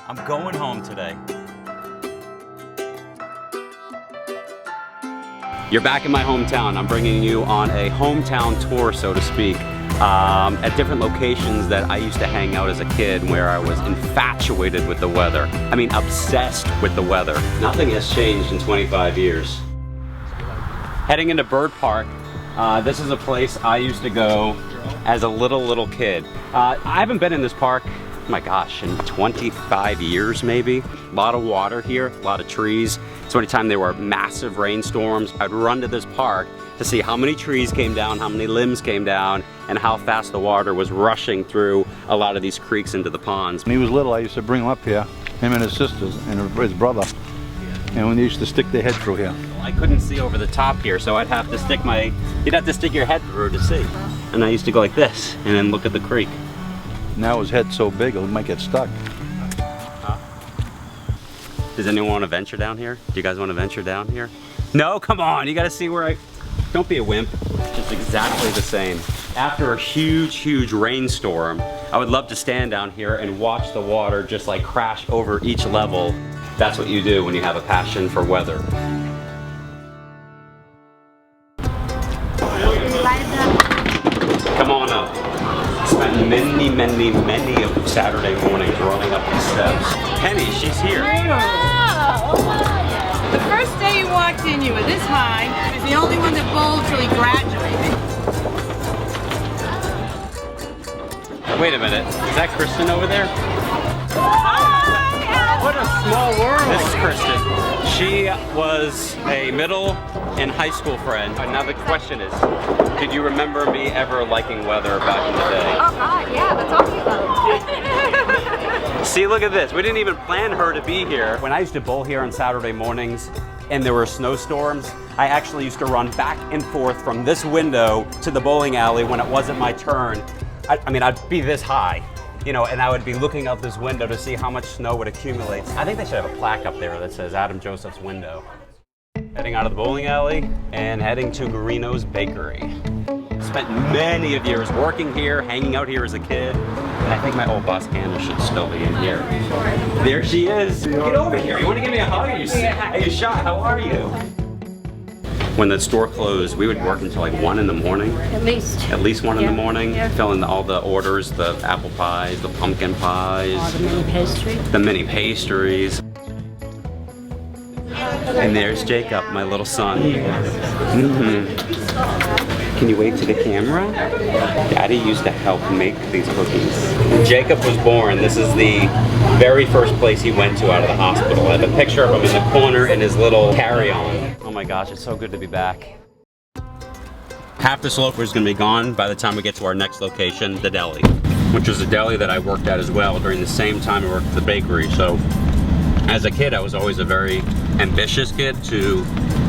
I'm going home today. You're back in my hometown. I'm bringing you on a hometown tour, so to speak, at different locations that I used to hang out as a kid where I was infatuated with the weather. I mean, obsessed with the weather. Nothing has changed in 25 years. Heading into Bird Park. This is a place I used to go as a little kid. I haven't been in this park, oh my gosh, in 25 years maybe. A lot of water here, a lot of trees. So anytime there were massive rainstorms, I'd run to this park to see how many trees came down, how many limbs came down, and how fast the water was rushing through a lot of these creeks into the ponds. When he was little, I used to bring him up here, him and his sisters and his brother. And when they used to stick their head through here. I couldn't see over the top here, so I'd have to stick you'd have to stick your head through to see. And I used to go like this, and then look at the creek. Now his head's so big, it might get stuck. Does anyone want to venture down here? Do you guys want to venture down here? No, come on, you gotta see where don't be a wimp, just exactly the same. After a huge rainstorm, I would love to stand down here and watch the water just like crash over each level. That's what you do when you have a passion for weather. Come on up. Spent many of Saturday mornings running up these steps. Penny, she's here. The first day you walked in, you were this high. He was the only one that bowled till he graduated. Wait a minute, is that Kristen over there? Hi! What a small world. This is Kristen. She was a middle and high school friend. Now the question is, did you remember me ever liking weather back in the day? Oh God, yeah, let's talk about it. See, look at this. We didn't even plan her to be here. When I used to bowl here on Saturday mornings and there were snowstorms, I actually used to run back and forth from this window to the bowling alley when it wasn't my turn. I mean, I'd be this high, you know, and I would be looking out this window to see how much snow would accumulate. I think they should have a plaque up there that says Adam Joseph's window. Heading out of the bowling alley and heading to Gino's Bakery. Spent many of years working here, hanging out here as a kid, and I think my old boss Candace should still be in here. There she is. Get over here. You want to give me a hug? Are you shy? How are you? When the store closed, we would work until like 1 in the morning. At least. At least 1 in the morning, filling all the orders, the apple pies, the pumpkin pies. All the mini pastries. The mini pastries. And there's Jacob, my little son. Can you wave to the camera? Daddy used to help make these cookies. When Jacob was born, this is the very first place he went to out of the hospital. I have a picture of him in the corner in his little carry-on. Oh my gosh, it's so good to be back. Half the sloper is going to be gone by the time we get to our next location, the deli, which was a deli that I worked at as well during the same time I worked at the bakery. So as a kid, I was always a very ambitious kid to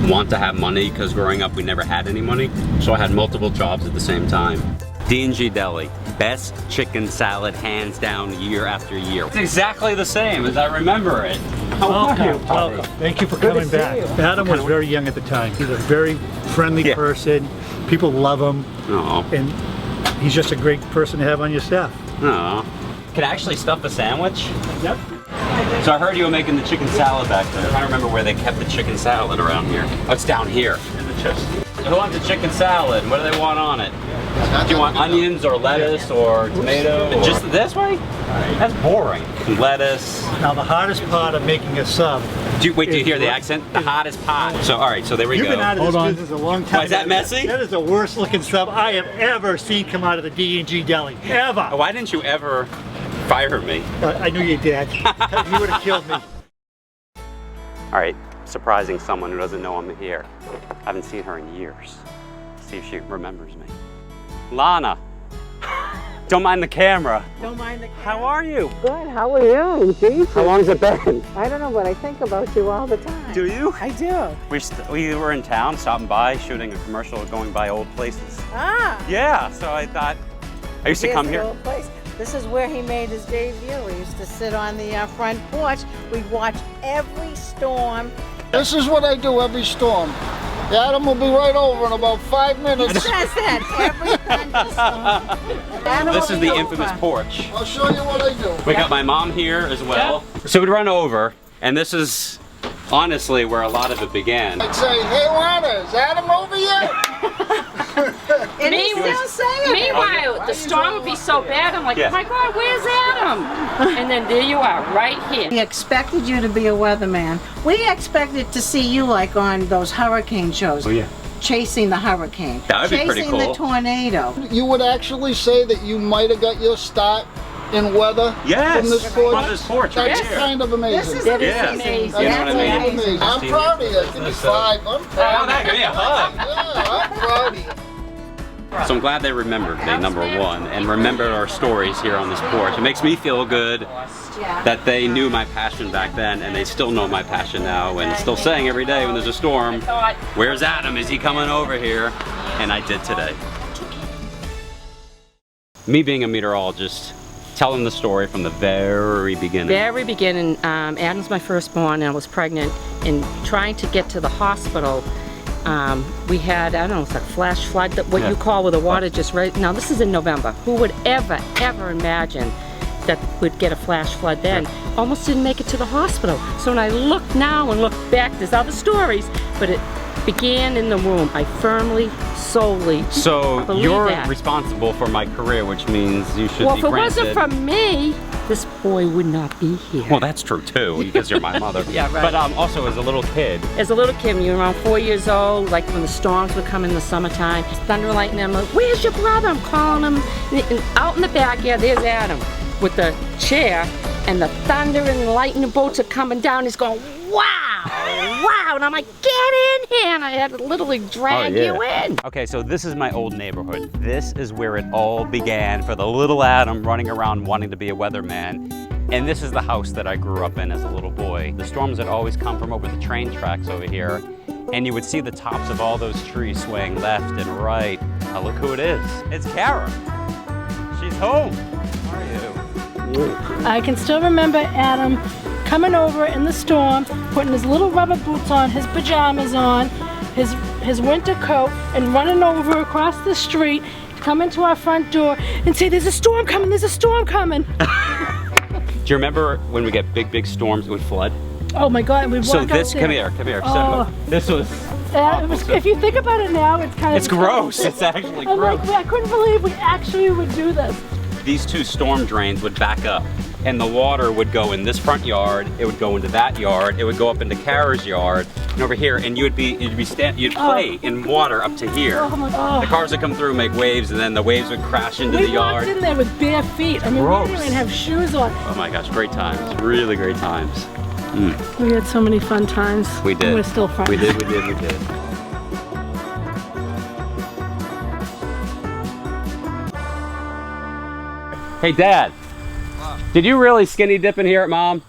want to have money because growing up we never had any money. So I had multiple jobs at the same time. D&G Deli, best chicken salad hands down year after year. It's exactly the same as I remember it. How are you? Welcome. Thank you for coming back. Adam was very young at the time. He's a very friendly person. People love him. Aww. And he's just a great person to have on your staff. Aww. Can I actually stuff a sandwich? Yep. So I heard you were making the chicken salad back there. I don't remember where they kept the chicken salad around here. Oh, it's down here. In the chest. Who wants a chicken salad? What do they want on it? Do you want onions or lettuce or tomato? Or just this way? That's boring. Lettuce. Now the hardest part of making a sub. Do you hear the accent? The hottest part. So all right, so there we go. You've been out of this business a long time. Why, is that messy? That is the worst looking sub I have ever seen come out of the D&G Deli. Ever. Why didn't you ever fire me? I knew you did. You would have killed me. All right, surprising someone who doesn't know I'm here. I haven't seen her in years. See if she remembers me. Lana, don't mind the camera. Don't mind the camera. How are you? Good, how are you? Jesus. How long's it been? I don't know, but I think about you all the time. Do you? I do. We were in town, stopping by, shooting a commercial, going by old places. Ah. Yeah, so I thought, I used to come here. Old place. This is where he made his debut. We used to sit on the front porch. We'd watch every storm. This is what I do every storm. Adam will be right over in about 5 minutes. Says that every thunderstorm. This is the infamous porch. I'll show you what I do. We got my mom here as well. So we'd run over, and this is honestly where a lot of it began. I'd say, hey, Lana, is Adam over yet? And he's still saying it. Meanwhile, the storm would be so bad, I'm like, Yeah. oh my God, where's Adam? And then there you are, right here. We expected you to be a weatherman. We expected to see you like on those hurricane shows. Oh, yeah. Chasing the hurricane. That would be pretty Chasing cool. the tornado. You would actually say that you might have got your start in weather Yes, from this porch? from this porch right That's here. kind of amazing. This is That is Yeah. amazing. You know what I That's mean? amazing. I'm proud of you. Give me 5. I'm proud of you. Give me a hug. Yeah, I'm proud of you. So I'm glad they remembered me, number one, and remembered our stories here on this porch. It makes me feel good that they knew my passion back then, and they still know my passion now, and still saying every day when there's a storm, where's Adam? Is he coming over here? And I did today. Me being a meteorologist, tell them the story from the very beginning. Very beginning, Adam's my firstborn, and I was pregnant, and trying to get to the hospital. We had, I don't know, it's like flash flood, what you call where the water just right. Now this is in November. Who would ever imagine that we'd get a flash flood then? Almost didn't make it to the hospital. So when I look now and look back, there's other stories, but it began in the womb. I firmly, solely So believe you're that. responsible for my career, which means you should Well, be if it granted. wasn't for me, this boy would not be here. Well, that's true too, because you're my mother. Yeah, right. But also as a little kid, As a little kid, when you were around 4 years old, like when the storms would come in the summertime, thunder, lightning, I'm like, where's your brother? I'm calling him. And out in the backyard, there's Adam with the chair, and the thunder and lightning bolts are coming down. He's going, wow, wow. And I'm like, get in here. And I had to literally drag you in. Okay, so this is my old neighborhood. This is where it all began for the little Adam running around wanting to be a weatherman. And this is the house that I grew up in as a little boy. The storms would always come from over the train tracks over here, and you would see the tops of all those trees swaying left and right. Now look who it is. It's Kara. She's home. How are you? I can still remember Adam coming over in the storm, putting his little rubber boots on, his pajamas on, his winter coat, and running over across the street, come into our front door and say, there's a storm coming, there's a storm coming. Do you remember when we get big storms, it would flood? Oh my God, we walk So out this, there. come here. Oh. So this was, If you think about it now, it's kind of... it's gross. It's actually I'm gross. like, I couldn't believe we actually would do this. These two storm drains would back up, and the water would go in this front yard, it would go into that yard, it would go up into Kara's yard, and over here, and you'd play in water up to here. Oh my God. The cars would come through, make waves, and then the waves would crash into the We walked yard. in there with bare feet. I mean, we Gross. didn't even have shoes on. Oh my gosh, great times, really great times. We had so many fun times. We did. And we're still friends. We did. Hey Dad, did you really skinny dip in here at Mom?